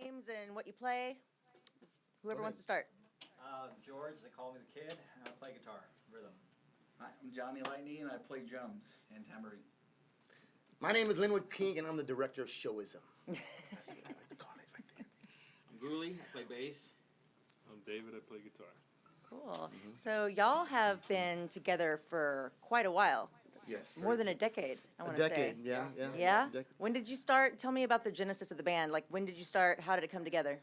names and what you play. Whoever wants to start. George, they call me the kid, and I play guitar, rhythm. Hi, I'm Johnny Lightning, and I play drums and tambourine. My name is Lynnwood King, and I'm the director of showism. That's what I like to call it right there. I'm Gooley, I play bass. I'm David, I play guitar. Cool. So y'all have been together for quite a while. Yes. More than a decade, I a want to say. decade, yeah. Yeah? Decade. When did you start? Tell me about the genesis of the band. Like, when did you start? How did it come together?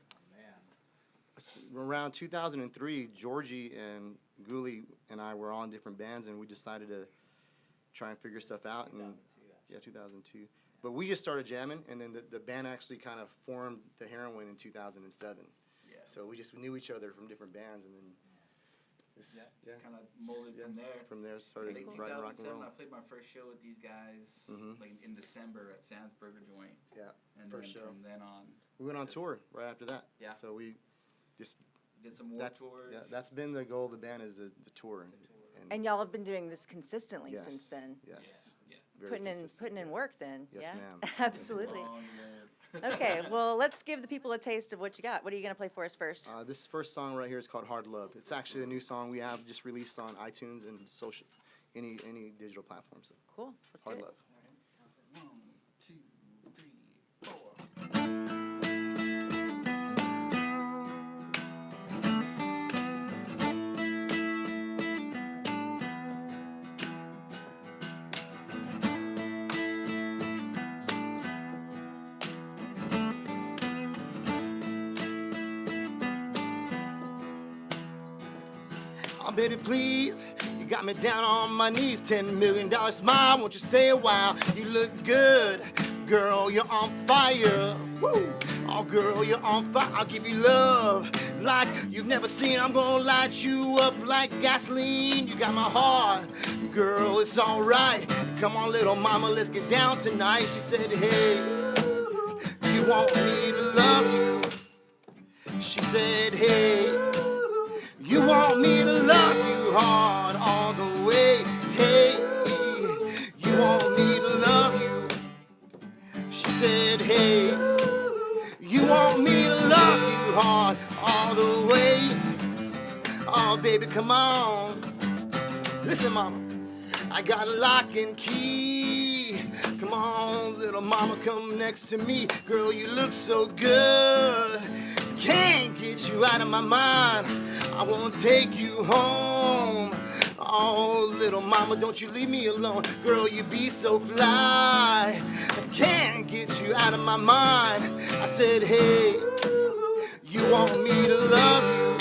Around 2003, Georgie and Gooley and I were all in different bands, and we decided to try and figure stuff out. 2002. But we just started jamming, and then the band actually kind of formed the Heroine in 2007. Yeah. So we just knew each other from different bands, and then Just kind of molded from there. From there, started Late writing rock and 2007, roll. I played my first show with these guys like in December at Sam's Burger Joint. Yeah, And first then show. from then on, We went on just tour right after that. Yeah. So we just did some more tours. Yeah, that's been the goal of the band is the tour. And y'all have been doing this consistently yes, since then. Yes. Yeah. Very Putting consistent, in yeah. work then. Yes, yeah? ma'am. Absolutely. Long live. Okay, well, let's give the people a taste of what you got. What are you going to play for us first? This first song right here is called Hard Love. It's actually a new song we have just released on iTunes and social, any digital platform. So Cool. Let's Hard do it. Love. 1, 2, 3, 4. Oh, baby, please. You got me down on my knees. $10 million smile. Won't you stay a while? You look good. Girl, you're on fire. Woo. Oh, girl, you're on fire. I'll give you love like you've never seen. I'm gonna light you up like gasoline. You got my heart. Girl, it's all right. Come on, little mama, let's get down tonight. She said, hey, you want me to love you? She said, hey, you want me to love you hard all the way. Hey, you want me to love you? She said, hey, you want me to love you hard all the way. Oh, baby, come on. Listen, mama, I got a lock and key. Come on, little mama, come next to me. Girl, you look so good. Can't get you out of my mind. I wanna take you home. Oh, little mama, don't you leave me alone. Girl, you be so fly. I can't get you out of my mind. I said, hey, you want me to love you?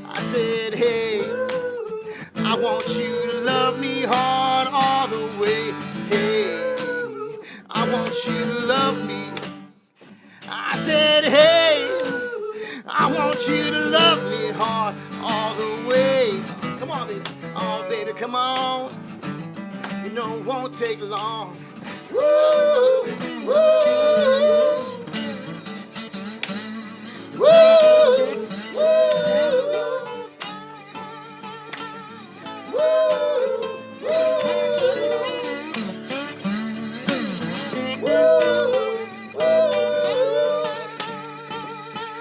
I said, hey, I want you to love me hard all the way. Hey, I want you to love me. I said, hey, I want you to love me hard all the way. Come on, baby. Oh, baby, come on. You know it won't take long. Woo, woo, woo,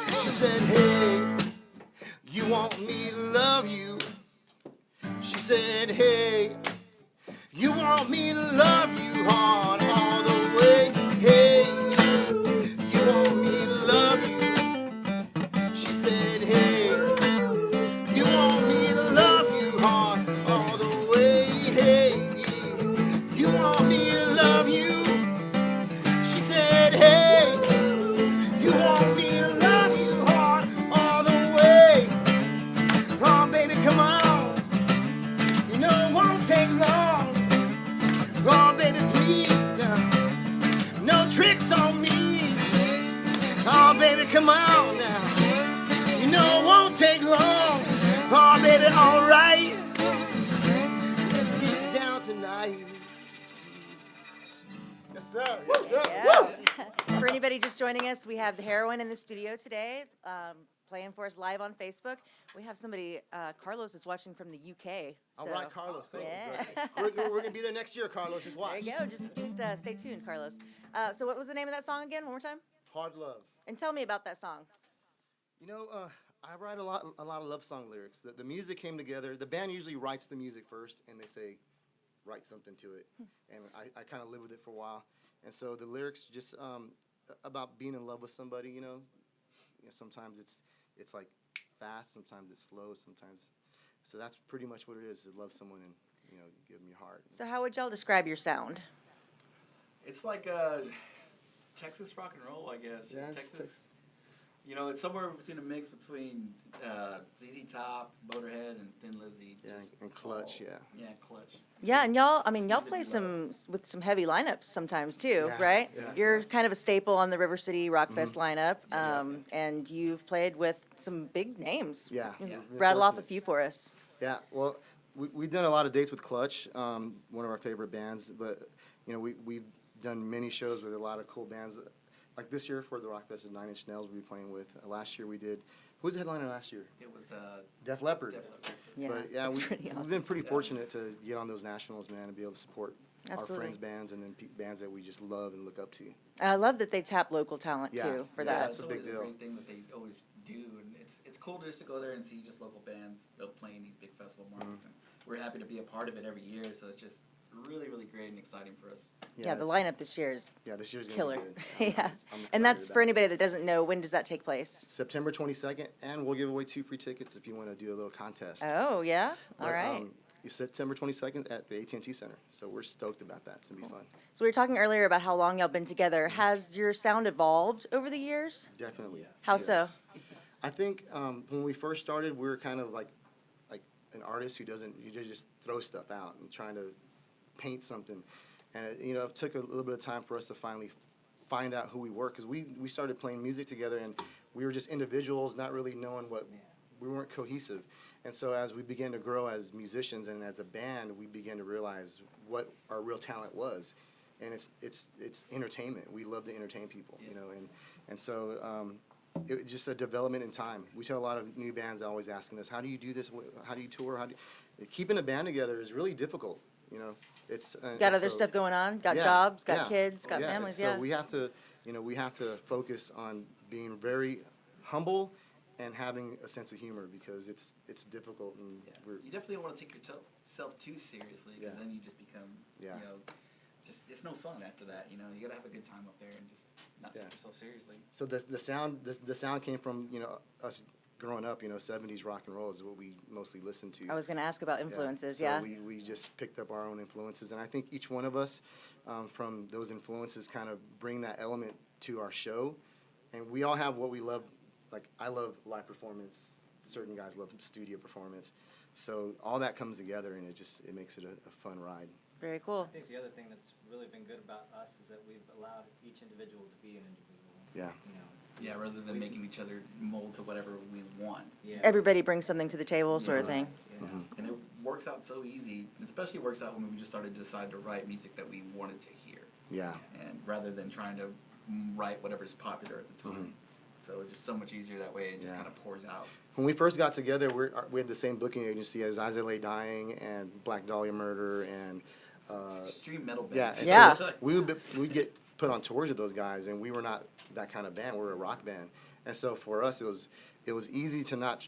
She said, hey, you want me to love you? She said, hey, you want me to love you hard all the way. Hey, you want me to love you? She said, hey, you want me to love you hard all the way. Hey, you want me to love you? She said, hey, you want me to love you hard all the way. Oh, baby, come on. You know it won't take long. Oh, baby, please. No tricks on me. Oh, baby, come on now. You know it won't take long. Oh, baby, all right. Let's get down tonight. Yes, sir. Yes, sir. Yeah. For anybody just joining us, we have the Heroine in the studio today, playing for us live on Facebook. We have somebody, Carlos is watching from the UK. All so- right, Carlos. Thank Yeah. you. We're going to be there next year, Carlos. Just watch. There you go. Just stay tuned, Carlos. So what was the name of that song again? One more time? Hard Love. And tell me about that song. You know, I write a lot of love song lyrics. The music came together. The band usually writes the music first, and they say, write something to it. And I kind of live with it for a while. And so the lyrics just about being in love with somebody. You know, sometimes it's like fast, sometimes it's slow, sometimes. So that's pretty much what it is: to love someone and give them your heart. So how would y'all describe your sound? It's like Texas rock and roll, I guess. Yeah, it's Texas. It's somewhere between a mix between ZZ Top, Motorhead, and Thin Lizzy. Yeah, Just and Clutch, all- yeah. Yeah, Clutch. Yeah, and y'all Music play we love. with some heavy lineups sometimes too, Yeah, right? yeah. You're kind of a staple on the River City Rock Fest lineup, and you've played with some big names. Yeah. You know, we're rattle off a fortunate. few for us. Yeah, well, we've done a lot of dates with Clutch, one of our favorite bands. But we've done many shows with a lot of cool bands. Like this year for the Rock Fest, 9 Inch Nails we'll be playing with. Last year we did. Who was the headliner last year? It was Def Leppard. Def Leppard. Yeah, But yeah, that's we've pretty awesome. been pretty fortunate to get on those nationals, man, and be able to support Absolutely. our friends' bands and then bands that we just love and look up to. And I love that they tap local talent Yeah, too for yeah, that. that's it's a big always deal. a great thing that they always do, and it's cool just to go there and see just local bands playing these big festival markets. And we're happy to be a part of it every year, so it's just really, really great and exciting for us. Yeah, the it's- lineup this year is Yeah, this year's killer. gonna be good. Yeah, I'm excited and that's about for it. anybody that doesn't know. When does that take place? September 22nd, and we'll give away 2 free tickets if you want to do a little contest. Oh yeah, all But, right. It's September 22nd at the AT&T Center, so we're stoked about that. It's gonna be fun. So we were talking earlier about how long y'all been together. Has your sound evolved over the years? Definitely. How so? I think when we first started, we were kind of like an artist who just throw stuff out and trying to paint something, and it took a little bit of time for us to finally find out who we were, because we started playing music together and we were just individuals, not really knowing we weren't cohesive. And so as we began to grow as musicians and as a band, we began to realize what our real talent was, and it's entertainment. We love to entertain people, and so it was just a development in time. We tell a lot of new bands always asking us, how do you do this? How do you tour? Keeping a band together is really difficult, It's Got other stuff going on? Got jobs? Got kids? Got families? So we have to, we have to focus on being very humble and having a sense of humor, because it's difficult, and You definitely don't want to take yourself too seriously, because Yeah. then you just become, Yeah. just it's no fun after that. You got to have a good time up there and just not take Yeah. yourself seriously. So the sound came from us growing up. 70s rock and roll is what we mostly listened to. I was going to ask about influences. So Yeah. we just picked up our own influences, and I think each one of us from those influences kind of bring that element to our show, and we all have what we love. Like, I love live performance. Certain guys love studio performance. So all that comes together, and it makes it a fun ride. Very cool. I think the other thing that's really been good about us is that we've allowed each individual to be an individual. Yeah. Yeah, rather than making each other mold to whatever we want. Yeah. Everybody brings something to the table, sort of Yeah. thing. Yeah. And it works out so easy. It especially works out when we just started to decide to write music that we wanted to hear. Yeah. And rather than trying to write whatever's popular at the time. So it's just so much easier that way. It just Yeah. kind of pours out. When we first got together, we had the same booking agency as Eyes That Lay Dying and Black Dahlia Murder and Extreme metal bands. yeah. And Yeah. So we'd get put on tours with those guys, and we were not that kind of band. We were a rock band, and so for us, it was easy to not.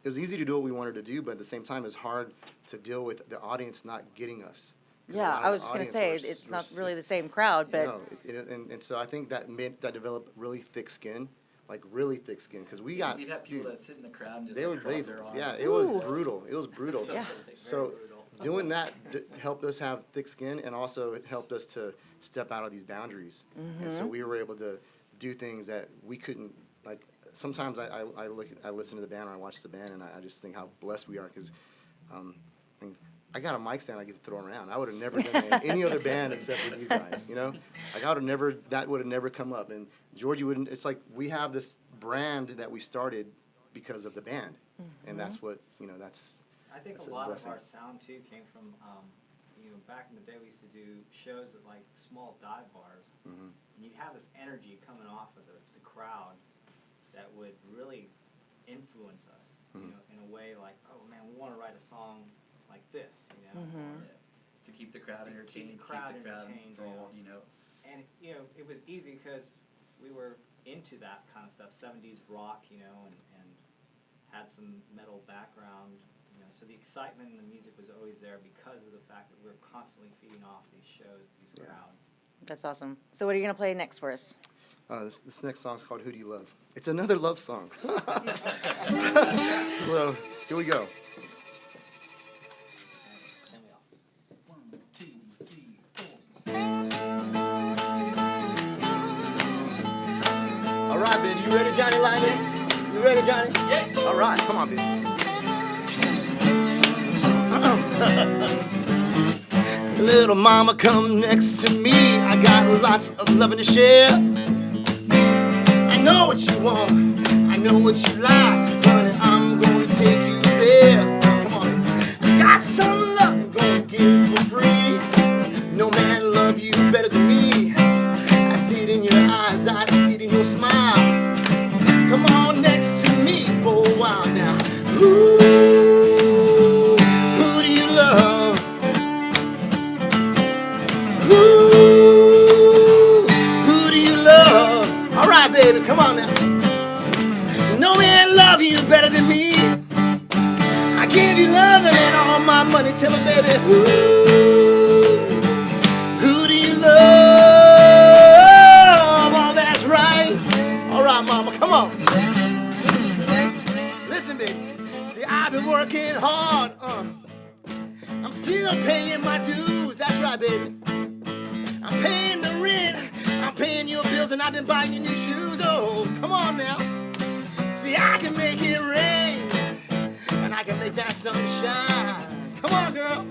It was easy to do what we wanted to do, but at the same time, it's hard to deal with the audience not getting us. 'Cause a Yeah, lot of I the was just going to audience say, were it's not s- really the same crowd, but No, and so I think that developed really thick skin, like really thick skin, because we got. We'd have people dude, that sit in the crowd and just they were cross their arms. yeah, it was Ooh. brutal. It was brutal. Yeah. So doing that helped us have thick skin, and also it helped us to step out of these boundaries. And so we were able to do things that we couldn't. Like, sometimes I listen to the band, or I watch the band, and I just think how blessed we are, because I got a mic stand I get to throw around. I would have never done that in any other band except for these guys, Like, that would have never come up. And George, you wouldn't. It's like we have this brand that we started because of the band, and that's what that's. I think That's a a lot blessing. of our sound too came from, back in the day we used to do shows at like small dive bars. Mhm. And you'd have this energy coming off of the crowd that would really influence us, in a way like, oh man, we want to write a song like this, Yeah. To keep the crowd To keep entertained, the crowd keep the crowd entertained, enthralled, And, it was easy because we were into that kind of stuff, 70s rock, you know, and had some metal background, you know, so the excitement in the music was always there because of the fact that we were constantly feeding off these shows, these Yeah. crowds. That's awesome. So what are you going to play next for us? This next song's called Who Do You Love? It's another love song. So, here we go. And we all. 1, 2, 3, 4. All right, baby. You ready, Johnny Lyman? You ready, Johnny? Yeah. All right. Come on, baby. Little mama, come next to me. I got lots of loving to share. I know what you want. I know what you like. Honey, I'm going to take you there. Come on. I got some love I'm going to give for free. No man love you better than me. I see it in your eyes. I see it in your smile. Come on next to me for a while now. Ooh, who do you love? Ooh, who do you love? All right, baby, come on now. No man love you better than me. I give you love and all my money. Tell me, baby, who do you love? Oh, that's right. All right, mama, come on. Listen, baby. See, I've been working hard. I'm still paying my dues. That's right, baby. I'm paying the rent. I'm paying your bills, and I've been buying you new shoes. Oh, come on now. See, I can make it rain, and I can make that sun shine. Come on, girl.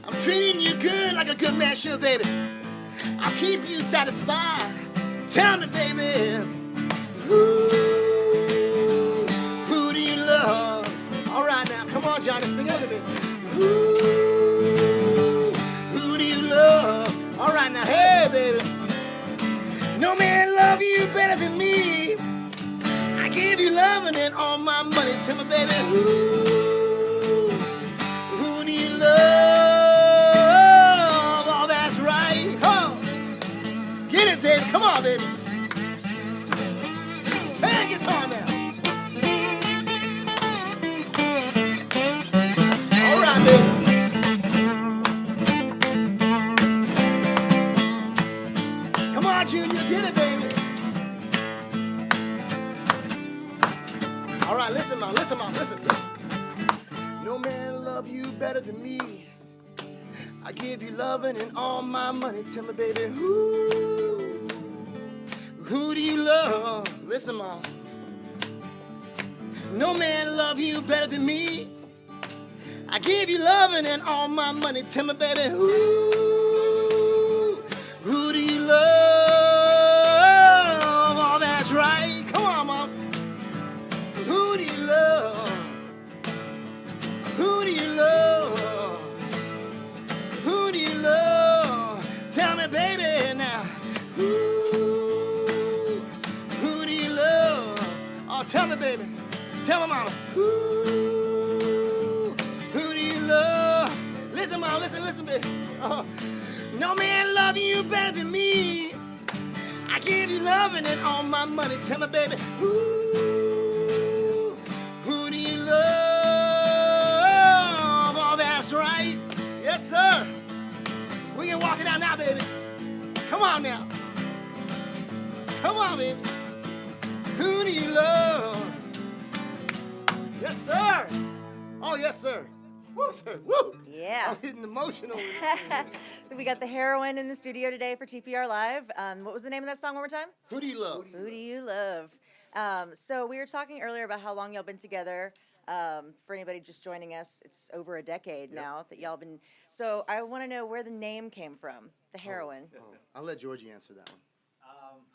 I'm treating you good like a good man should, baby. I'll keep you satisfied. Tell me, baby, who do you love? All right, now, come on, Johnny, sing it with me. Who do you love? All right, now, hey, baby. No man love you better than me. I give you loving and all my money. Tell me, baby, who do you love? Oh, that's right. Oh. Get it, David. Come on, baby. Hey, guitar now. All right, baby. Come on, Junior. Get it, baby. All right, listen, Mom. Listen, Mom. Listen. No man love you better than me. I give you loving and all my money. Tell me, baby, who do you love? Listen, Mom. No man love you better than me. I give you loving and all my money. Tell me, baby, who do you love? Oh, that's right. Come on, Mom. Who do you love? Who do you love? Who do you love? Tell me, baby, now. Who do you love? Oh, tell me, baby. Tell me, mama. Who do you love? Listen, mama, listen, baby. No man love you better than me. I give you loving and all my money. Tell me, baby. Who do you love? Oh, that's right. Yes, sir. We can walk it out now, baby. Come on now. Come on, baby. Who do you love? Yes, sir. Oh, yes, sir. Woo, sir. Woo. Yeah. I'm getting emotional. We got the Heroine in the studio today for TPR Live. What was the name of that song one more time? Who do you love? Who do you love? So we were talking earlier about how long y'all been together. For anybody just joining us, it's over a decade now that y'all been. So I want to know where the name came from, the Heroine. Oh, I'll let Georgie answer that one. Um,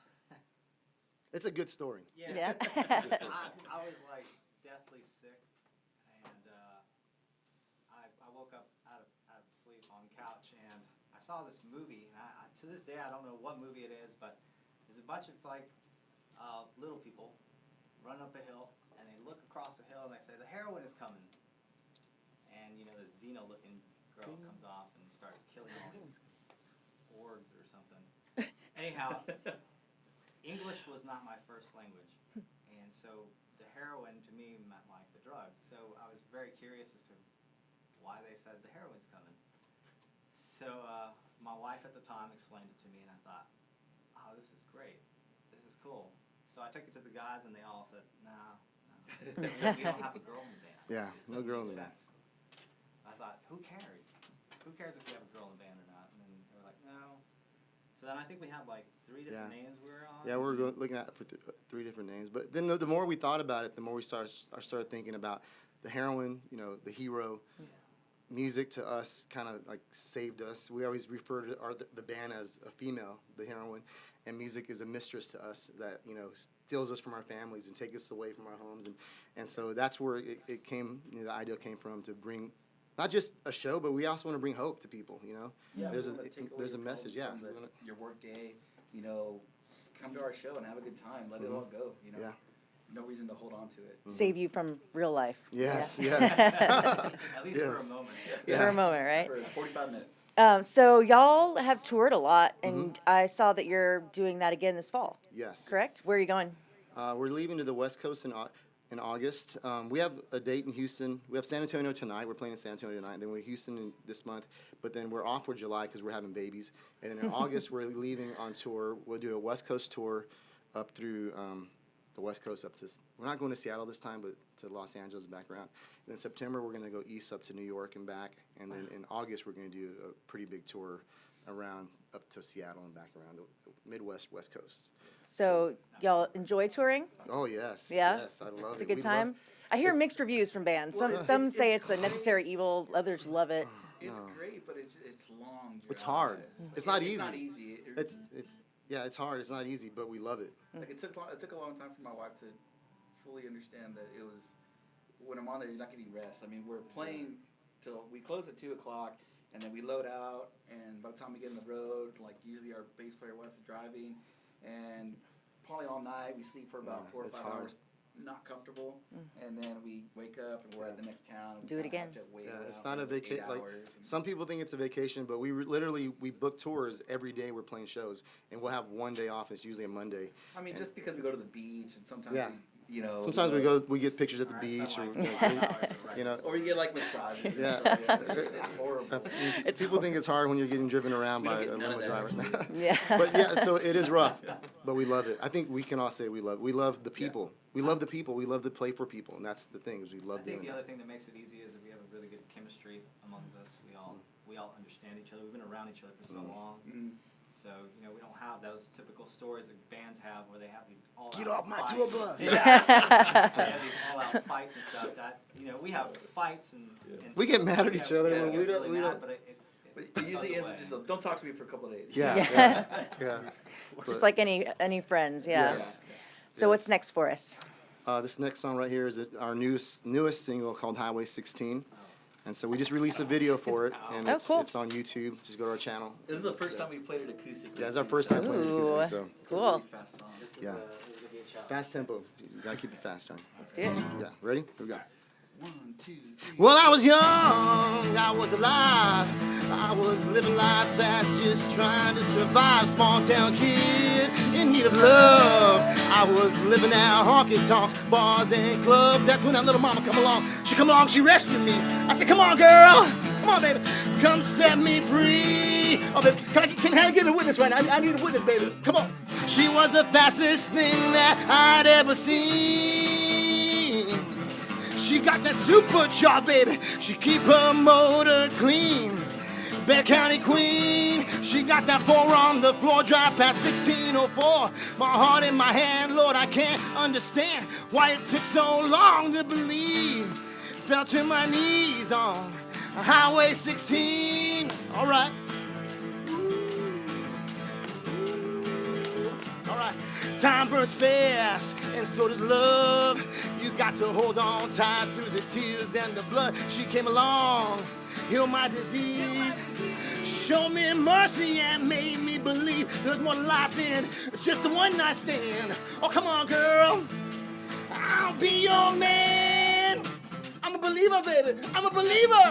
It's a good story. Yeah. I was like deathly sick, and I woke up out of sleep on the couch, and I saw this movie, and to this day I don't know what movie it is, but there's a bunch of like little people run up a hill, and they look across the hill, and they say the heroine is coming, and you know the Xena-looking girl comes off and starts killing all these orgs or something. Anyhow. English was not my first language, and so the heroin to me meant like the drug. So I was very curious as to why they said the heroin's coming. So my wife at the time explained it to me, and I thought, oh, this is great. This is cool. So I took it to the guys, and they all said, nah, we don't have a girl in the band. Yeah, This no doesn't girl make in the band. sense. I thought, who cares? Who cares if we have a girl in the band or not? And then they were like, no. So then I think we had like 3 different Yeah. names we were on. Yeah, we're looking at for 3 different names. But then the more we thought about it, the more we started thinking about the heroine, you know, the hero. Music to us kind of like saved us. We always refer to the band as a female, the heroine, and music is a mistress to us that, you know, steals us from our families and takes us away from our homes. And so that's where it came, you know, the idea came from, to bring not just a show, but we also want to bring hope to people, you know. Yeah, There's we a wanna take away there's a your message, problems yeah. from your work day, you know, come to our show and have a good time. Let it all go, you know. Yeah. No reason to hold on to it. Save you from real life. Yes, Yeah. yes. At least Yes. for a moment. Yeah. For a moment, right? For 45 minutes. So y'all have toured a lot, and I saw that you're doing that again this fall. Yes. Correct? Where are you going? We're leaving to the West Coast in August. We have a date in Houston. We have San Antonio tonight. We're playing in San Antonio tonight. Then we're in Houston this month. But then we're off for July because we're having babies. And then in August, we're leaving on tour. We'll do a West Coast tour up through the West Coast up to, we're not going to Seattle this time, but to Los Angeles, back around. And in September, we're going to go east up to New York and back. And then in August, we're going to do a pretty big tour around up to Seattle and back around the Midwest, West Coast. So y'all enjoy touring? Oh, yes. Yeah? Yes, I love it. It's a good We time? love- I hear mixed reviews from bands. Well, Some it's say it's a great. necessary evil, others love it. It's great, but it's long. It's drawn. hard. It's not It's not easy. easy. Yeah, it's hard. It's not easy, but we love it. Like it took a long time for my wife to fully understand that it was, when I'm on there, you're not getting rest. I mean, we're playing till we close at 2:00, and then we load out, and by the time we get on the road, like usually our bass player Wes is driving, and probably all night we sleep for about Yeah, 4 or it's 5 hard. hours, not comfortable, and then we wake up and we're at the next town. And we Do it kinda have again. to wait Yeah, out it's not for a vacation. 8 Like hours and- some people think it's a vacation, but we literally book tours every day. We're playing shows, and we'll have one day off. It's usually a Monday. I mean, just because we go to the beach and sometimes Yeah. we, you know. Sometimes we get pictures at the I beach, spent or like 5 hours at you know. Or you get like massages. Yeah. It's horrible. People think it's hard when you're getting driven around We don't by get a none of limo that. driver. Yeah. But yeah, so it is rough, but we love it. I think we can all say we love it. We love the people. We love the people. We love to play for people, and that's the thing, is we I love think doing the other that. thing that makes it easy is that we have a really good chemistry among us. We all understand each other. We've been around each other for so long. Mm. So, you know, we don't have those typical stories that bands have where they have these all-out Get off my fights. tour bus. Yeah. They have these all-out fights and stuff that, you know, we have fights and We get mad at we each have- other yeah, when we we get don't- really we mad, don't- but it But it goes usually ends away. with just a, don't talk to me for a couple of days. Yeah, Yeah. yeah. Just But- like any friends, yeah. Yes. So what's next for us? This next song right here is our newest single called Highway 16. And so we just released a video for it, and Oh, it's, cool. it's on YouTube. Just go to our channel. This is the first time we played it acoustically. Yeah, it's our first time playing Ooh. acoustic, so It's a Cool. really fast song. yeah. Fast tempo. You gotta keep it fast, John. Let's do it. Yeah, ready? Here we go. 1, 2, 3. Well, I was young, I was alive. I was living life fast, just trying to survive. Small town kid in need of love. I was living out honky tonks, bars and clubs. That's when that little mama come along. She come along, she rescued me. I said, come on, girl. Come on, baby. Come set me free. Oh, baby, can I get a witness right now? I need a witness, baby. Come on. She was the fastest thing that I'd ever seen. She got that supercharged, baby. She keep her motor clean. Bear County Queen. She got that 4 on the floor, drive past 1604. My heart in my hand, Lord, I can't understand why it took so long to believe. Fell to my knees on Highway 16. All right. All right. Time burns fast, and so does love. You got to hold on tight through the tears and the blood. She came along, healed my disease, showed me mercy and made me believe there's more to life than just a one night stand. Oh, come on, girl, I'll be your man. I'm a believer, baby, I'm a believer.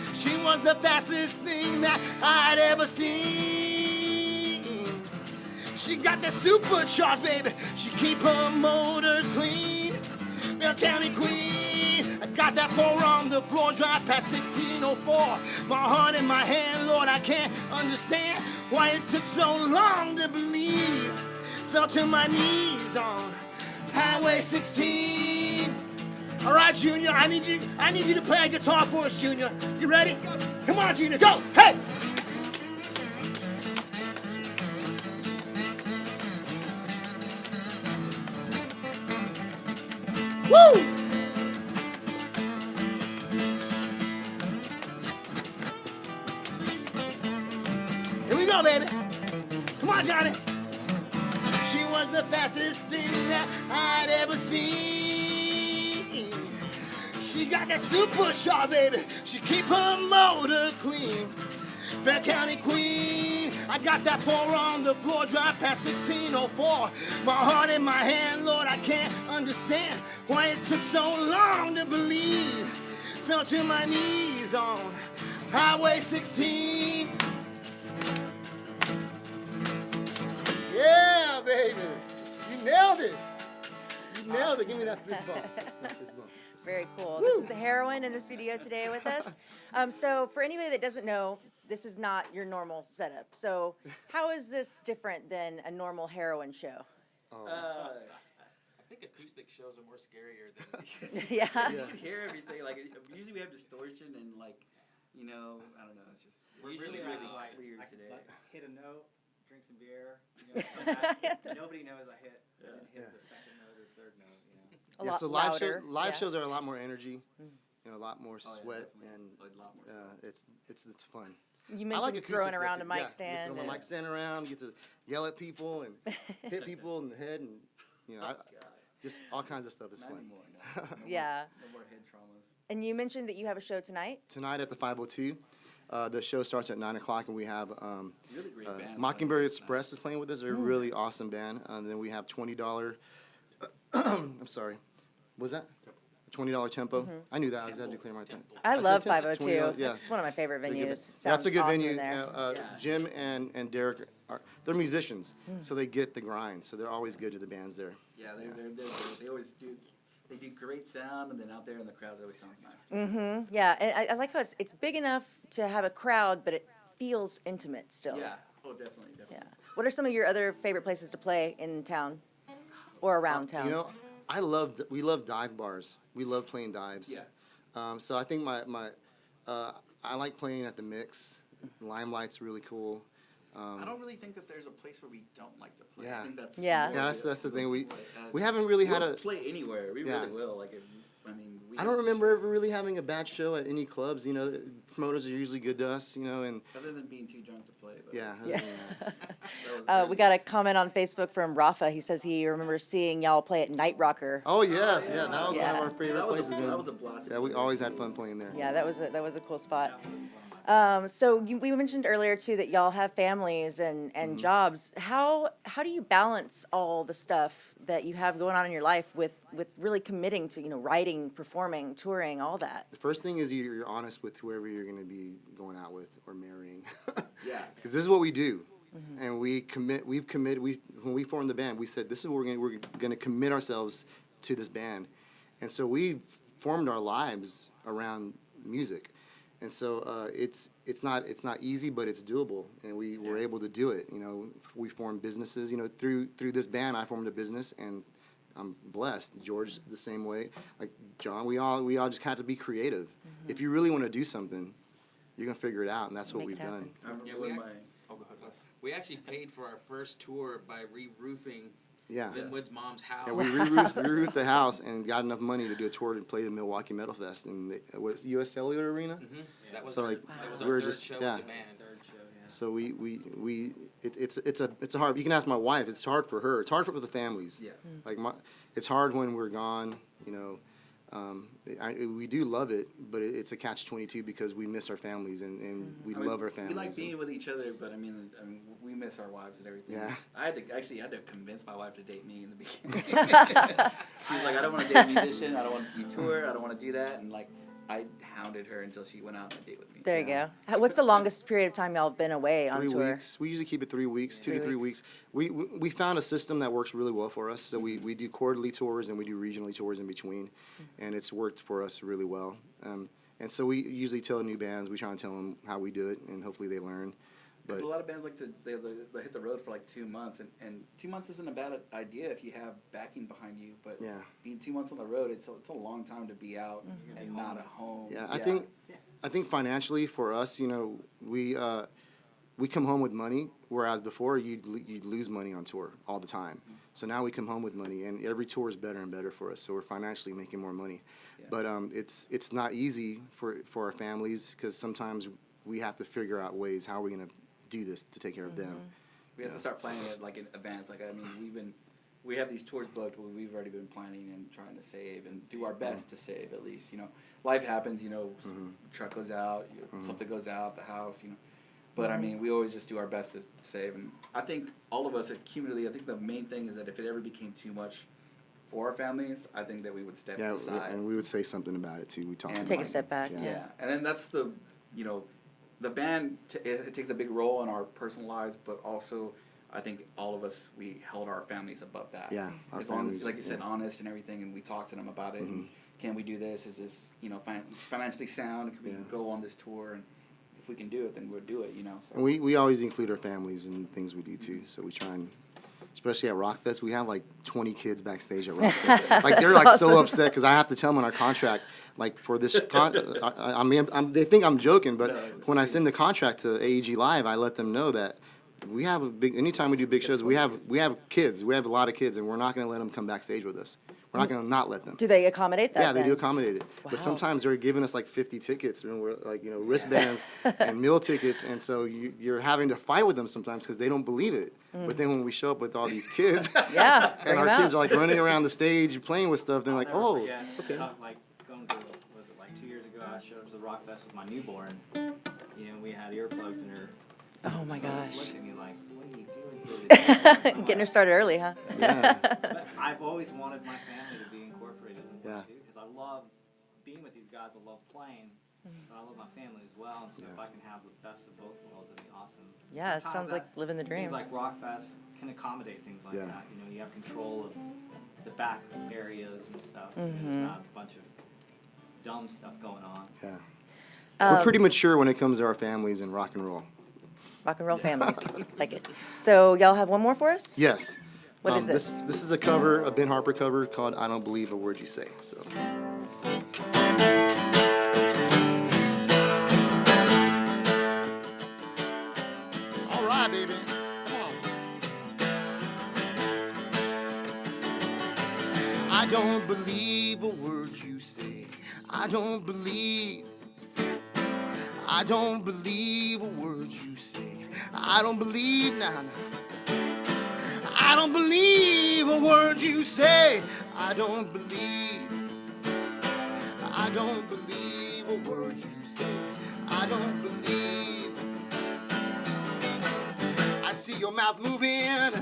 She was the fastest thing that I'd ever seen. She got that supercharged, baby. She keep her motor clean. Bell County Queen. I got that 4 on the floor, drive past 1604. My heart in my hand, Lord, I can't understand why it took so long to believe. Fell to my knees on Highway 16. All right, Junior, I need you to play a guitar for us, Junior. You ready? Come on, Junior, go! Hey! Woo! Here we go, baby. Come on, Johnny. She was the fastest thing that I'd ever seen. She got that supercharged, baby. She keep her motor clean. Bell County Queen. I got that 4 on the floor, drive past 1604. My heart in my hand, Lord, I can't understand why it took so long to believe. Fell to my knees on Highway 16. Yeah, baby. You nailed it. You nailed it. Give me that fist bump. Very cool. This is the Heroine in the studio today with us. So for anybody that doesn't know, this is not your normal setup. So how is this different than a normal Heroine show? I think acoustic shows are more scarier than. Yeah. You can hear everything. Like usually we have distortion and like, you know, I don't know. It's just We're really really clear I today. Like, hit a note, drink some beer. You know, come back. Nobody knows I hit the second note or third note. You know. A lot so louder. live Yeah. shows are a lot more energy, you know, a lot more sweat, definitely. and A lot more sweat. it's fun. You I like mentioned acoustic throwing stuff around too. a mic Yeah, stand. You throw and- a mic stand around, you get to yell at people and hit people in the head, and you know, just all kinds of stuff is Not fun. anymore. No. No Yeah. More, no more head traumas. And you mentioned that you have a show tonight. Tonight at the 502, the show starts at 9 o'clock, and we have Really great bands. Mockingbird playing Express is playing with us. They're a really awesome band. And then we have $20. I'm sorry, was that? $20 tempo. I knew that. I was going to clear my time. I said love tempo, 502. $20, yeah. That's one of my favorite They give venues. it- It sounds That's a good awesome venue. in there. Jim and Derek they're musicians, so they get the grind. So they're always good to the bands there. Yeah, they always do. They do great sound, and then out there in the crowd, it always sounds nice. Mm-hmm. Yeah, and I like how it's big enough to have a crowd, but it feels intimate still. Yeah. Oh, definitely. Yeah. What are some of your other favorite places to play in town or around town? You know, we love dive bars. We love playing dives. Yeah. So I think I like playing at the Mix. Limelight's really cool. I don't really think that there's a place where we don't like to play. Yeah. I think that's Yeah. more Yeah, of that's the thing. we We haven't really had we'll a. play anywhere. We Yeah. really will. Like, we I have don't some remember shows. ever really having a bad show at any clubs. You know, promoters are usually good to us. You know, and Other than being too drunk to play. But yeah. Yeah. that was We got a comment on Facebook from Rafa. He says he remembers seeing y'all play at Night Rocker. Oh yes, yeah. That was Yeah. one of our favorite that was places. a, man. that was a blast. Yeah, we always had fun playing there. Yeah, that was a cool spot. That was one of my So we mentioned earlier too that y'all have families and Mm-hmm. jobs. How do you balance all the stuff that you have going on in your life with really committing to writing, performing, touring, all that? The first thing is you're honest with whoever you're going to be going out with or marrying. Yeah. Because this is what we do, and when we formed the band, we said this is what we're going to commit ourselves to this band, and so we formed our lives around music, and so it's not easy, but it's doable, and we were able to do it. You know, we formed businesses. You know, through this band, I formed a business, and I'm blessed. George the same way, like John. We all just have to be creative. If you really want to do something, you're gonna figure it out, and that's what Make it we've happen. done. I remember Yeah, when oh, go ahead, Wes. We actually paid for our first tour by re-roofing Yeah. Lynnwood's mom's house. Yeah, we re-roofed the house and got enough money to do a tour to play the Milwaukee Metal Fest in the U.S. Cellular Arena. That was So, our, like, that was we our were third just- show yeah. as a band. third show. Yeah. So it's a hard. You can ask my wife. It's hard for her. It's hard for the families. Yeah. Like it's hard when we're gone. You know, we do love it, but it's a catch-22 because we miss our families and we I mean, love our families. We like being with each other, but I mean, we miss our wives and everything. Yeah. I had to convince my wife to date me in the beginning. She's like, I don't want to date a musician. I don't want to do tour. I don't want to do that. And like, I hounded her until she went out on a date with me. There you go. What's the longest period of time y'all been away on 3 tour? weeks. We usually keep it 3 weeks, 2 to 3 weeks. weeks. We found a system that works really well for us. So we do quarterly tours and we do regionally tours in between, and it's worked for us really well. And so we usually tell new bands, we try and tell them how we do it, and hopefully they learn. Because But a lot of bands like to they hit the road for like 2 months, and 2 months isn't a bad idea if you have backing behind you. But Yeah. being 2 months on the road, it's a long time to be out and not at home. yeah, I think financially for us, you know, we come home with money, whereas before you'd lose money on tour all the time. So now we come home with money, and every tour is better and better for us. So we're financially making more money. Yeah. But it's not easy for our families, because sometimes we have to figure out ways how are we going to do this to take care of them. We have to start planning it like in advance. Like, I mean, we have these tours booked, but we've already been planning and trying to save and do our best to save at least. You know, life happens. You know, truck goes out, something goes out, the house. You know, but I mean, we always just do our best to save. And I think all of us accumulatively, I think the main thing is that if it ever became too much for our families, I think that we would step Yeah, aside. and we would say something about it too. We talk And about Take a it. step back. Yeah. Yeah. And then that's the, you know, the band, it takes a big role in our personal lives, but also I think all of us, we held our families above that. Yeah, our as long as, families, like you said, yeah. honest and everything, and we talked to them about it. And can we do this? Is this, you know, financially sound? Can we Yeah. go on this tour? And if we can do it, then we'll do it, you know. So. And we always include our families in things we do too. So we try and, especially at Rockfest, we have like 20 kids backstage at Rockfest. Like they're like so awesome. upset because I have to tell them on our contract, like for this, I mean, they think I'm joking, but when I send the contract to AEG Live, I let them know that we have a big. Anytime we do big shows, we have kids. We have a lot of kids, and we're not going to let them come backstage with us. We're not going to not let them. Do they accommodate that? Yeah, they do then? accommodate it. Wow. But sometimes they're giving us like 50 tickets, and we're like, you know, wristbands and meal tickets, and so you're having to fight with them sometimes because they don't believe it. But then when we show up with all these kids, Yeah, bring and our 'em kids out. are like running around the stage playing with stuff, they're like, I'll oh, never forget, okay. Like going to, was it like 2 years ago, I showed up to the Rock Fest with my newborn. You know, we had earplugs in her. Oh my She was gosh. looking at me like, what are you doing here? Getting her started early, huh? Yeah. But I've always wanted my family to be incorporated in what Yeah. I do because I love being with these guys. I love playing, but I love my family as well. And so if I can have the best of both worlds, it'd be awesome. Yeah, it Sometimes sounds like living the dream. Things like Rockfest can accommodate things like Yeah. that. You know, you have control of the back areas and stuff. Mm-hmm. There's not a bunch of dumb stuff going on. Yeah. Um, We're pretty mature when it comes to our families and rock and roll. Rock and roll families. Like it. So y'all have one more for us? Yes. What is this? This is a cover, a Ben Harper cover called "I Don't Believe a Word You Say." So. All right, baby. Come on. I don't believe a word you say. I don't believe. I don't believe a word you say. I don't believe now. I don't believe a word you say. I don't believe. I don't believe a word you say. I don't believe. I see your mouth moving.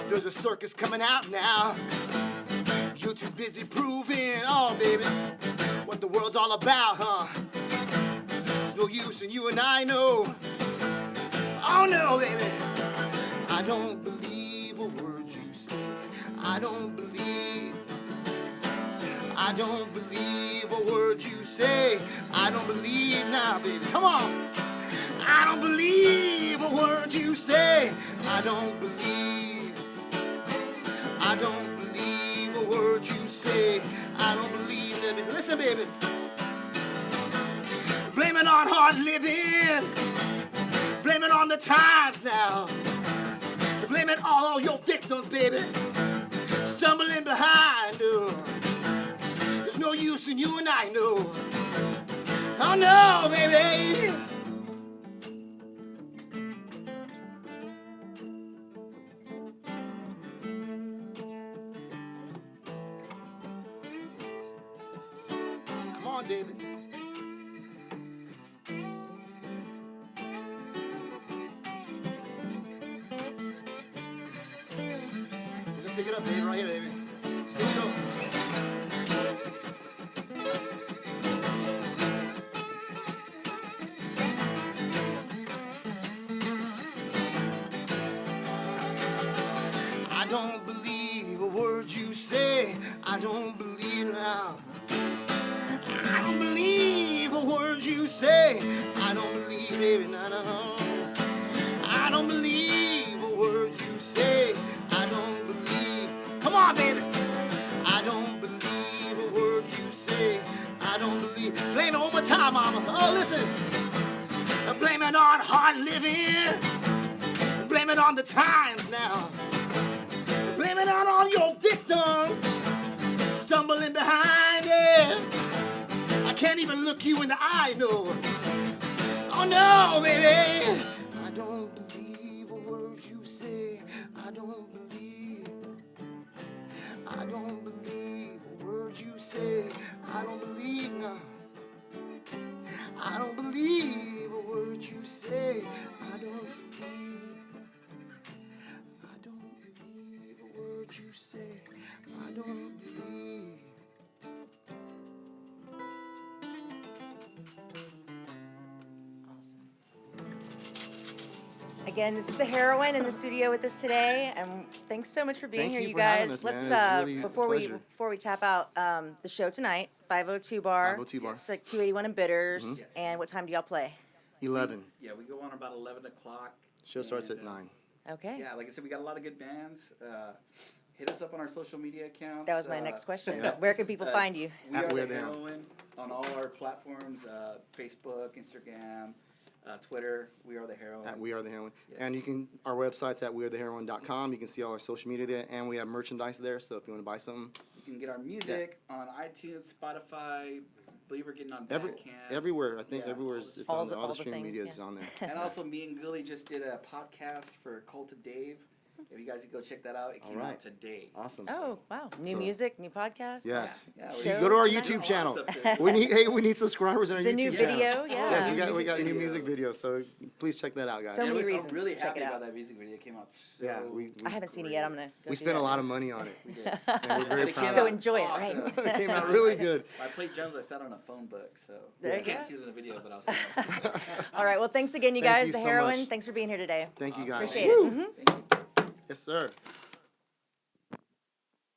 There's a circus coming out now. You're too busy proving, oh baby, what the world's all about, huh? No use, and you and I know. Oh no, baby. I don't believe a word you say. I don't believe. I don't believe a word you say. I don't believe now, baby. Come on. I don't believe a word you say. I don't believe. I don't believe a word you say. I don't believe, baby. Listen, baby. Blame it on hard living. Blame it on the times now. Blame it all on your victims, baby. Stumbling behind. There's no use in you and I know. Oh no, baby. Come on, David. Pick it up, baby, right here, baby. Here we go. baby. No, no. I don't believe a word you say. I don't believe. Come on, baby. I don't believe a word you say. I don't believe. Blame it one more time, mama. Oh, listen. Blame it on hard living. Blame it on the times now. Blame it on all your victims stumbling behind it. I can't even look you in the eye, no. Oh no, baby. I don't believe a word you say. I don't believe. I don't believe a word you say. I don't believe now. I don't believe a word you say. I don't believe. I don't believe a word you say. I don't believe. Again, this is the Heroine in the studio with us today, and thanks so much for being Thank here, you you for having guys. us, man. Let's It's really a before pleasure. we tap out the show tonight, 502 Bar. 502 Bar. It's like 281 in Bitters. Yes. And what time do y'all play? 11. Yeah, we go on about 11 o'clock. Show starts at and, 9. Okay. Yeah, like I said, we got a lot of good bands. Hit us up on our social media accounts. That was my next question. yeah. Where can people find you? We At are We're the There. Heroine on all our platforms, Facebook, Instagram, Twitter. We are the Heroine. At We Are the Heroine. Yes. And you can, our website's at wearetheheroine.com. You can see all our social media there, and we have merchandise there, so if you want to buy something. You can get our music on iTunes, Spotify. I believe we're getting on Every, Bandcamp. everywhere, I think Yeah. everywhere it's All on the- there. All the all the streaming things, media is yeah. on there. And also, me and Gully just did a podcast for Cult of Dave. If you guys could go check that out, it came Alright. out today. Awesome. Oh, wow. New So- music, new podcast? Yes. Yeah, See, Show go to our tonight? YouTube A lot of channel. stuff there. We need subscribers on our The YouTube new channel. video, yeah. Yes, New we got music a new video. music video, so please check that out, guys. So many I'm reasons really to check happy it out. about that music video. It came out so Yeah, we I haven't seen it yet. I'm going to go we do spent a that. lot of money on it. We did. And we're very But it proud came of So it. enjoy it, awesome. right? It came out really good. I played drums. I sat on a phone book, so There you you can't go. see it in the video, but I'll see it. All right. Well, thanks again, you Thank guys. you The so Heroine. much. Thanks for being here today. Thank you, guys. Appreciate it. Mhm. Thank you. Yes, sir.